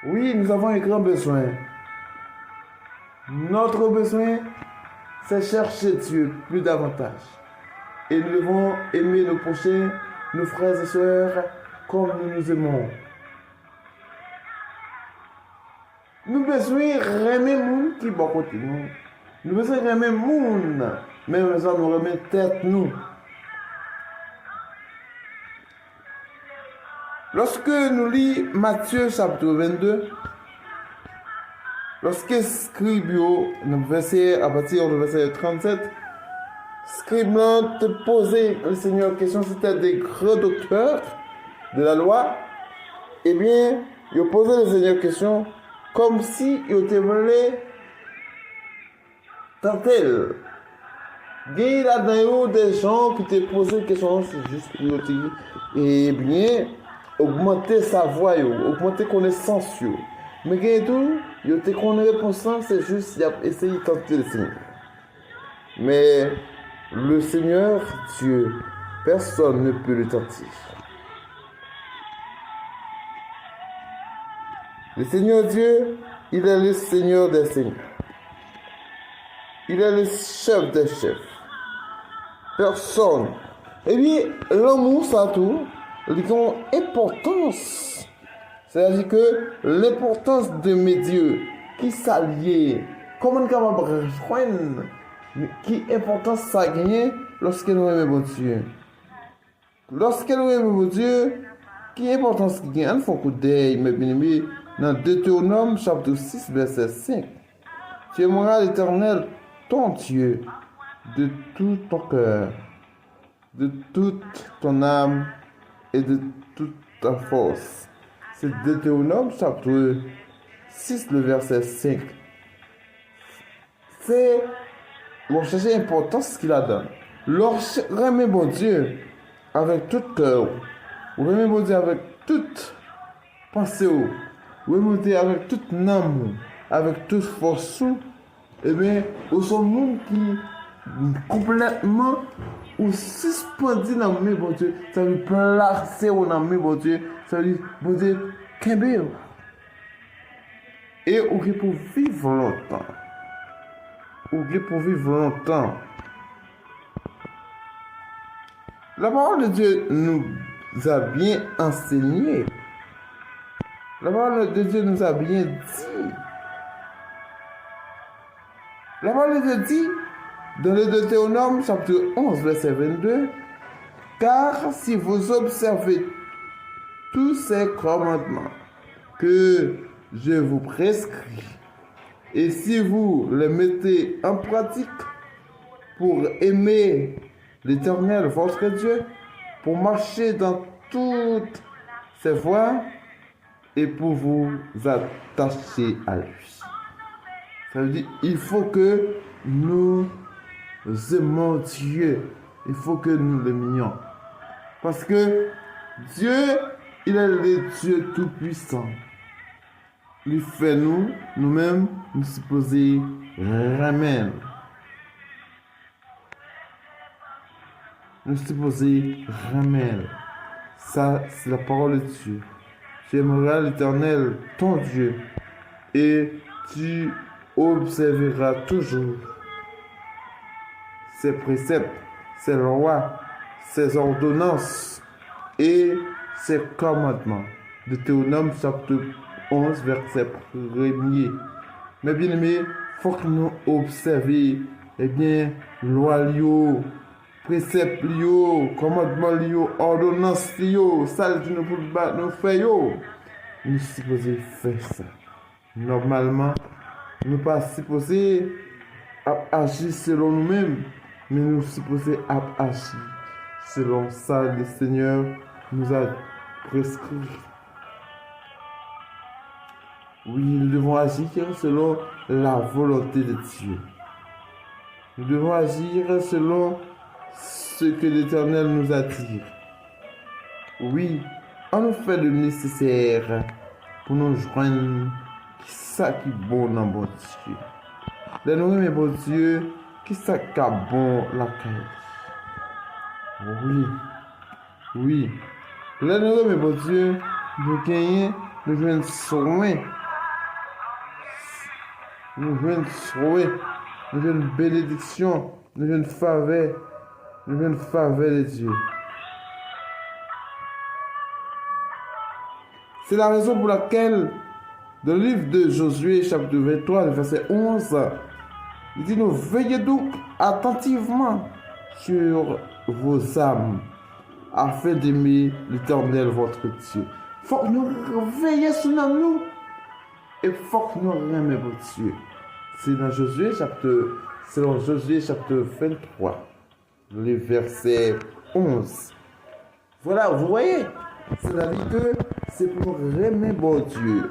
Oui, nous avons un grand besoin. Notre besoin, c'est chercher Dieu plus davantage. Et nous devons aimer nos prochains, nos frères et sœurs, comme nous nous aimons. Nous besoin aimer moun qui bon côté nous. Nous besoin aimer moun, mais nous allons nous remettre tête nous. Lorsque nous lisons Matthieu chapitre 22, lorsque Scribio, à partir du verset 37, Scribio te posait le Seigneur question, c'était des grands docteurs de la loi, eh bien, il posait le Seigneur question comme si il te voulait tenter. Il y a là-dedans des gens qui te posaient des questions, c'est juste pour te dire, eh bien, augmenter sa voix, augmenter connaissance. Mais il tout, il te connaît réponse, c'est juste essayer de tenter le Seigneur. Mais le Seigneur Dieu, personne ne peut le tenter. Le Seigneur Dieu, il est le Seigneur des seigneurs. Il est le chef des chefs. Personne. Et bien, l'amour, ça tout, il a une importance. C'est-à-dire que l'importance de mes dieux qui s'allient, comment on peut rejoindre, qui importance ça gagne lorsque nous aimons Dieu. Lorsque nous aimons Dieu, qui importance qui gagne, il faut que mes bien-aimés, dans Deutéronome chapitre 6, verset 5. Tu aimeras l'Éternel, ton Dieu, de tout ton cœur, de toute ton âme et de toute ta force. C'est Deutéronome chapitre 6, le verset 5. C'est chercher l'importance qu'il a donné. Remet bon Dieu avec tout cœur. Remet bon Dieu avec toute pensée. Remet avec toute âme, avec toute force. Eh bien, au son monde qui complètement ou suspendu dans mes bon Dieu, ça veut placer dans mes bon Dieu, ça veut bon Dieu qu'aimer. Et on peut pour vivre longtemps. On peut pour vivre longtemps. La parole de Dieu nous a bien enseigné. La parole de Dieu nous a bien dit. La parole de Dieu dit dans le Deutéronome chapitre 11 verset 22, car si vous observez tous ces commandements que je vous prescris, et si vous les mettez en pratique pour aimer l'Éternel, votre Dieu, pour marcher dans toutes ses voies et pour vous attacher à lui. Ça veut dire il faut que nous aimons Dieu. Il faut que nous l'aimions. Parce que Dieu, il est le Dieu tout-puissant. Il fait nous-mêmes, nous supposer ramène. Nous supposer ramène. Ça, c'est la parole de Dieu. Tu aimeras l'Éternel, ton Dieu, et tu observeras toujours ses préceptes, ses lois, ses ordonnances et ses commandements. Deutéronome chapitre 11, verset 1er. Mais bien aimés, il faut que nous observions, eh bien, loi lio, préceptes lio, commandements lio, ordonnances lio, ça que nous pouvons nous faire. Nous sommes supposés faire ça. Normalement, nous ne sommes pas supposés agir selon nous-mêmes, mais nous sommes supposés agir selon ça que le Seigneur nous a prescrit. Oui, nous devons agir selon la volonté de Dieu. Nous devons agir selon ce que l'Éternel nous attire. Oui, on nous fait le nécessaire pour nous joindre qui ça qui est bon dans bon Dieu. De nous aimer bon Dieu, qui ça qui est bon la caille. Oui, oui. De nous aimer bon Dieu, nous gagnons nous jouons soin, nous jouons soin, nous jouons bénédiction, nous jouons faveur de Dieu. C'est la raison pour laquelle, dans le livre de Josué, chapitre 23, le verset 11, il dit, nous veillez donc attentivement sur vos âmes, afin d'aimer l'Éternel votre Dieu. Il faut que nous veillions sur nous, et il faut que nous aimions votre Dieu. C'est dans Josué, chapitre 23, le verset 11. Voilà, vous voyez, c'est-à-dire que c'est pour aimer bon Dieu.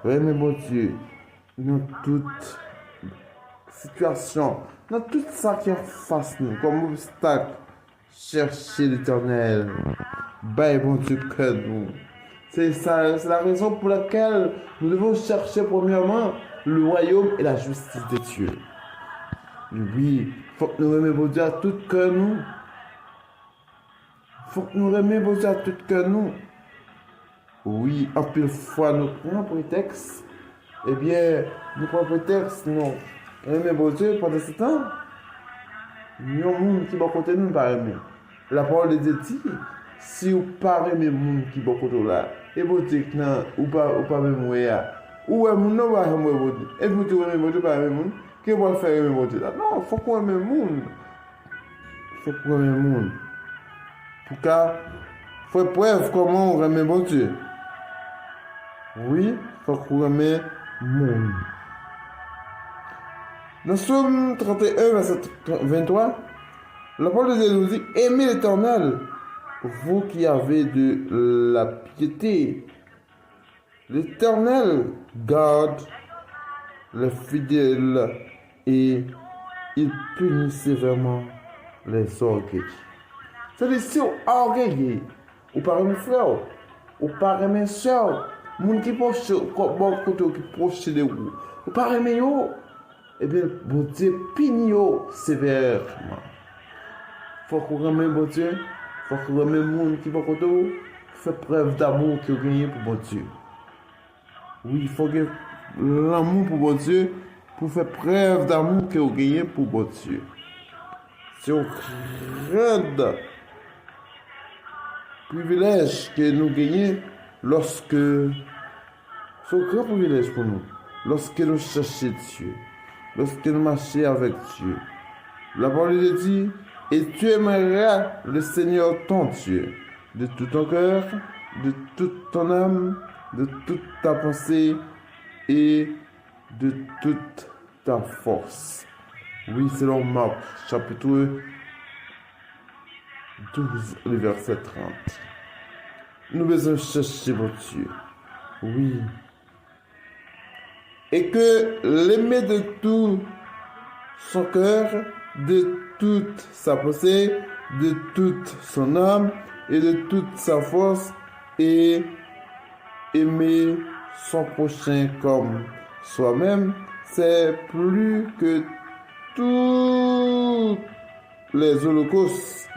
Aimer mon Dieu dans toute situation, dans tout ça qui est face nous, comme obstacle, chercher l'Éternel, bâille mon Dieu que nous. C'est ça, c'est la raison pour laquelle nous devons chercher premièrement le royaume et la justice de Dieu. Oui, il faut que nous aimions Dieu à tout cœur nous. Il faut que nous aimions Dieu à tout cœur nous. Oui, en pile fois, nous prenons prétexte. Eh bien, nous prenons prétexte, non. Mais bon Dieu, pendant ce temps, il y a un monde qui va côté nous, pas aimer. La parole de Dieu dit, si vous parlez de monde qui va côté là, et bon Dieu, ou pas même moi, ou un monde, non, pas aimer bon Dieu. Et vous dites, bon Dieu, pas aimer monde, qu'est-ce qu'on va faire aimer bon Dieu là? Non, il faut qu'on aime le monde. Il faut qu'on aime le monde. En tout cas, il faut preuve comment on aime bon Dieu. Oui, il faut qu'on aime le monde. Dans Psaume 31, verset 23, la parole de Dieu nous dit, aimez l'Éternel, vous qui avez de la piété. L'Éternel garde les fidèles et il punit sévèrement les orgueilleux. C'est-à-dire, si vous orgueillez, ou par un frère, ou par une soeur, moun qui proche de vous, ou par un yo, eh bien, bon Dieu punit sévèrement. Faut qu'on ramène bon Dieu, faut qu'on ramène moun qui va côté vous, fait preuve d'amour que vous gagnez pour bon Dieu. Oui, il faut que l'amour pour bon Dieu, pour faire preuve d'amour que vous gagnez pour bon Dieu. C'est un grand privilège que nous gagnons lorsque, c'est un grand privilège pour nous, lorsque nous cherchons Dieu, lorsque nous marchons avec Dieu. La parole de Dieu dit, et tu aimeras le Seigneur ton Dieu, de tout ton cœur, de toute ton âme, de toute ta pensée et de toute ta force. Oui, selon Marc, chapitre 12, le verset 30. Nous devons chercher votre Dieu. Oui. Et que l'aimer de tout son cœur, de toute sa pensée, de toute son âme et de toute sa force, et aimer son prochain comme soi-même, c'est plus que tous les holocaustes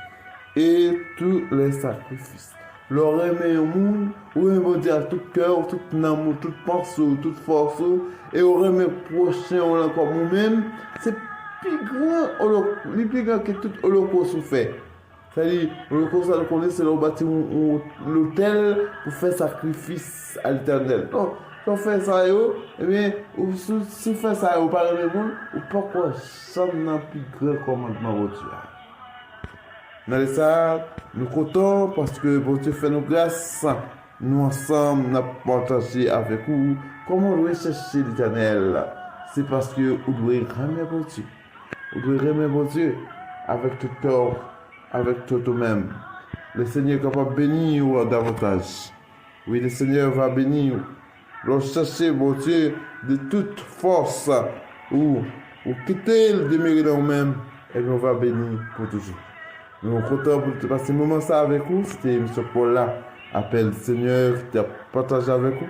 et tous les sacrifices. Leur aimer au monde, ou aimer Dieu à tout cœur, tout amour, toute pensée, toute force, et au aimer prochain comme nous-mêmes, c'est plus grand que tout holocauste fait. C'est-à-dire, l'holocauste, ça nous connaît, c'est le bâtiment, l'autel pour faire sacrifice à l'Éternel. Non, quand on fait ça, eh bien, si on fait ça, on parle de monde, ou pourquoi ça n'a plus grand commandement au Dieu. Dans ça, nous comptons parce que bon Dieu fait nos grâces. Nous ensemble, nous avons partagé avec vous comment nous chercher l'Éternel. C'est parce que vous devez aimer bon Dieu. Vous devez aimer bon Dieu avec tout cœur, avec tout vous-même. Le Seigneur est capable de bénir davantage. Oui, le Seigneur va bénir. Lorsque chercher bon Dieu de toute force, ou quitter le demeurer dans nous-mêmes, et on va bénir pour toujours. Nous sommes contents pour passer ce moment ça avec vous. C'était M. Paul là, appel Seigneur, qui a partagé avec vous.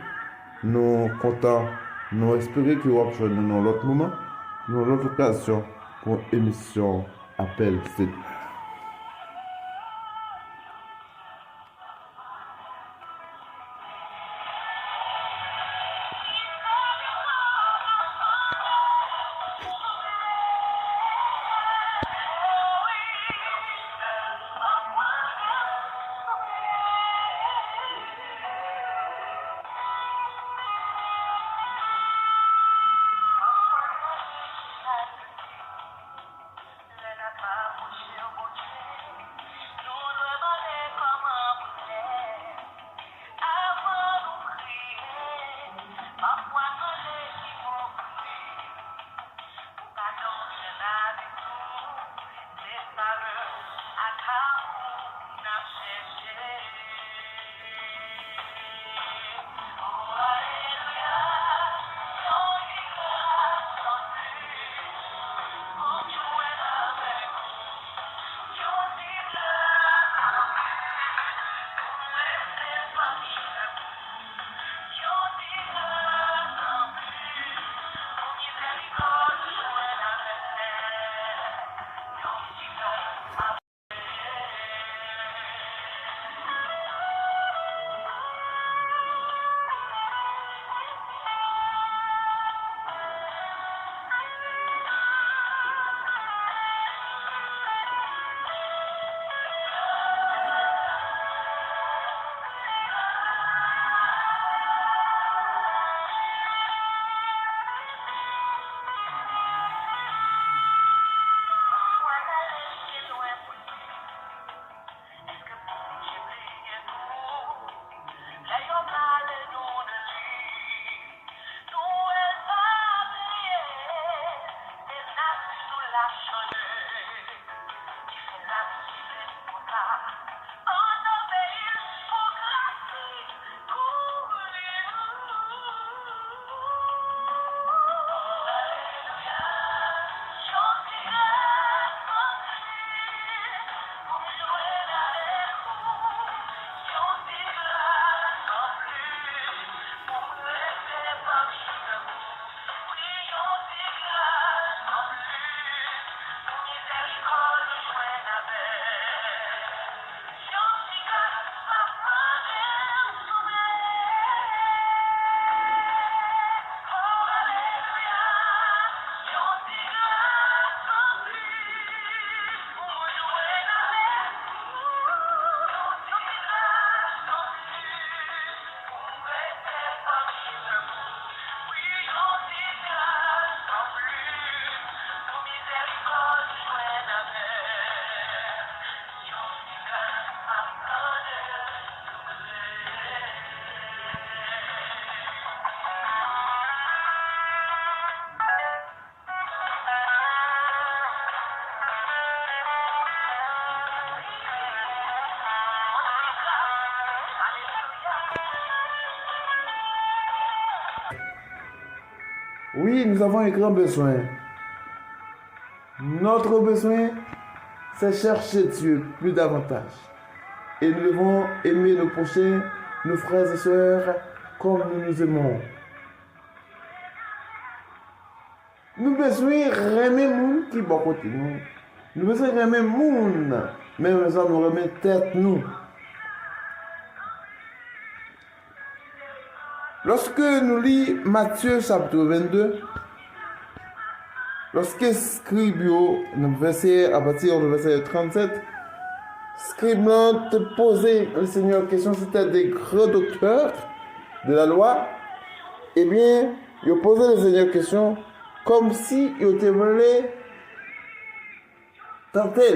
Nous sommes contents, nous espérons que vous allez rejoindre dans l'autre moment, dans l'autre occasion, pour l'émission Appel Seigneur. Oui, nous avons un grand besoin. Notre besoin, c'est chercher Dieu plus davantage. Et nous devons aimer nos prochains, nos frères et sœurs, comme nous nous aimons. Nous besoin aimer les gens qui sont à côté de nous. Nous besoin aimer les gens, même si nous remet tête nous. Lorsque nous lisons Matthieu chapitre 22, lorsque Scribio, à partir du verset 37, Scribio te posait le Seigneur question, c'était des grands docteurs de la loi, eh bien, il posait le Seigneur question comme si il te voulait tenter.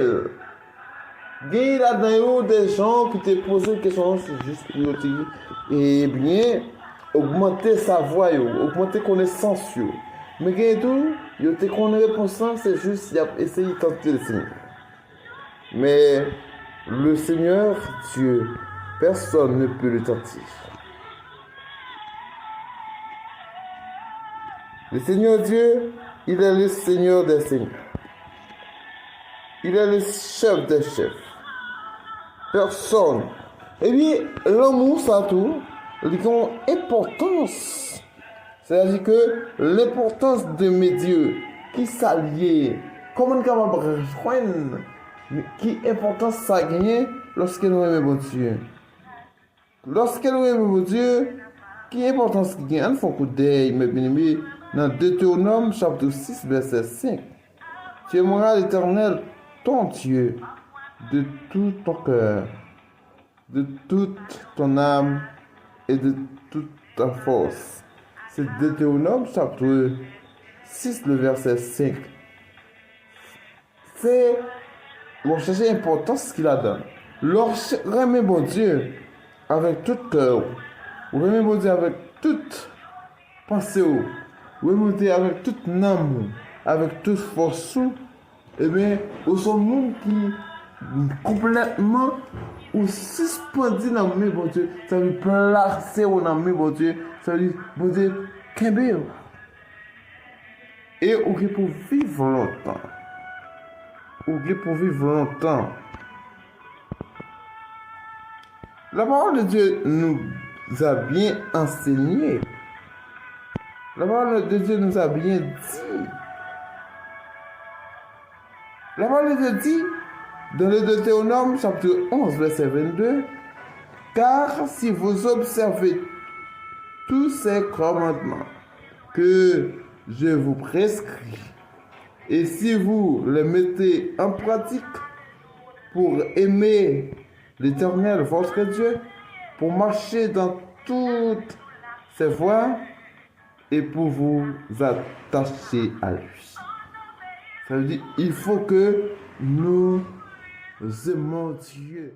Il y a des gens qui te posent des questions, c'est juste pour te dire, eh bien, augmenter sa voix, augmenter connaissance. Mais il y a tout, il te connaît réponse, c'est juste essayer de tenter le Seigneur. Mais le Seigneur Dieu, personne ne peut le tenter. Le Seigneur Dieu, il est le Seigneur des seigneurs. Il est le chef des chefs. Personne. Et bien, l'amour, ça tout, il a une importance. C'est-à-dire que l'importance de mes dieux qui s'allient, comment on est capable de rejoindre, qui importance ça gagne lorsque nous aimons mon Dieu. Lorsque nous aimons mon Dieu, qui importance qui gagne, il faut que d'œil, mes bien-aimés, dans Deutéronome chapitre 6, verset 5. Tu aimeras l'Éternel, ton Dieu, de tout ton cœur, de toute ton âme et de toute ta force. C'est Deutéronome chapitre 6, le verset 5. C'est chercher l'importance qu'il a donné. Remet bon Dieu avec tout cœur. Remet bon Dieu avec toute pensée. Remet avec toute âme, avec toute force. Eh bien, au son monde qui complètement ou suspendu dans mes bon Dieu, ça veut placer dans mes bon Dieu, ça veut dire bon Dieu, qu'est-ce et on peut pour vivre longtemps. On peut pour vivre longtemps. La parole de Dieu nous a bien enseigné. La parole de Dieu nous a bien dit. La parole de Dieu dit dans le Deutéronome chapitre 11 verset 22, car si vous observez tous ces commandements que je vous prescris, et si vous les mettez en pratique pour aimer l'Éternel, votre Dieu, pour marcher dans toutes ses voies et pour vous attacher à lui. Ça veut dire qu'il faut que nous aimons Dieu.